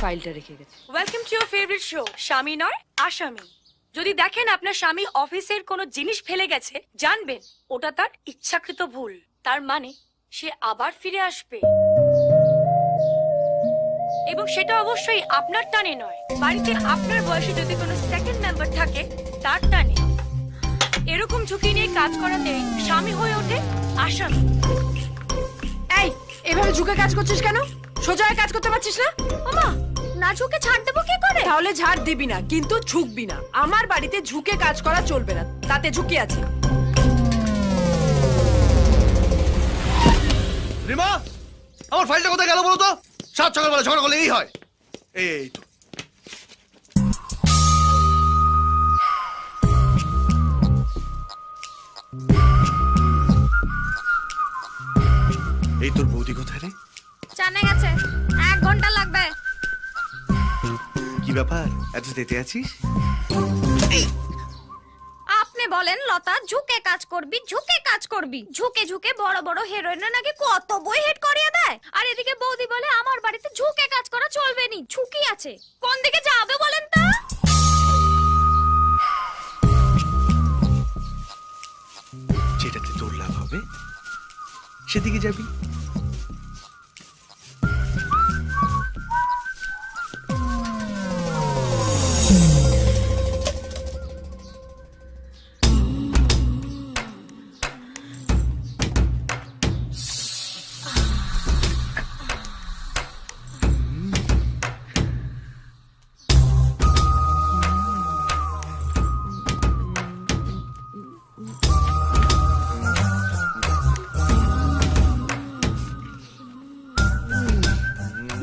ফাইলটা রেখে গেছে। Welcome to your favourite show স্বামী নয় আসামি। যদি দেখেন আপনার স্বামী অফিসের কোনো জিনিস ফেলে গেছে, জানবেন ওটা তার ইচ্ছাকৃত ভুল। তার মানে সে আবার ফিরে আসবে, এবং সেটা অবশ্যই আপনার টানে নয়, বাড়িতে আপনার বয়সে যদি কোনো সেকেন্ড মেম্বার থাকে তার টানে। এরকম ঝুঁকি নিয়ে কাজ করাতেই স্বামী হয়ে ওঠে আসামি। এই এভাবে ঝুঁকে কাজ করছিস কেন? সোজা হয়ে কাজ করতে পারছিস না? মামা না ঝুঁকে ছাড় দেবো কি করে? তাহলে ঝাড় দিবি না, কিন্তু ঝুঁকবি না। আমার বাড়িতে ঝুঁকে কাজ করা চলবে না, তাতে ঝুঁকি আছে। রিমা, আমার ফাইলটা কোথায় গেল বলো তো? সাত সকালবেলা ঝগড়া করলে এই হয়। এই তো এই তোর বৌদি কোথায় রে? জানা গেছে 1 ঘন্টা লাগবে। কি ব্যাপার, এত যেতে আছিস? আপনি বলেন লতা, ঝুঁকে কাজ করবি, ঝুঁকে কাজ করবি। ঝুঁকে ঝুঁকে বড় বড় হিরোইনরা নাকি কত বই হেড করিয়ে দেয়, আর এদিকে বৌদি বলে আমার বাড়িতে ঝুঁকে কাজ করা চলবে নি, ঝুঁকি আছে। কোন দিকে যাবে বলেন তো? যেটাতে তোর লাভ হবে সেদিকে যাবি।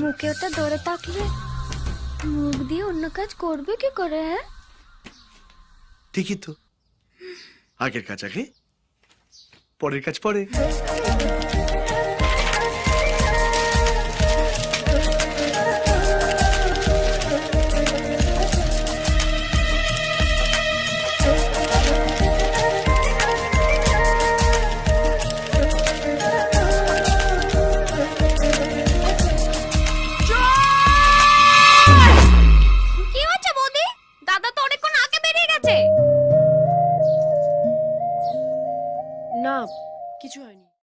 মুখে ওটা ধরে থাকলে মুখ দিয়ে অন্য কাজ করবে কি করে? হ্যাঁ ঠিকই তো, আগের কাজ আগে, পরের কাজ পরে।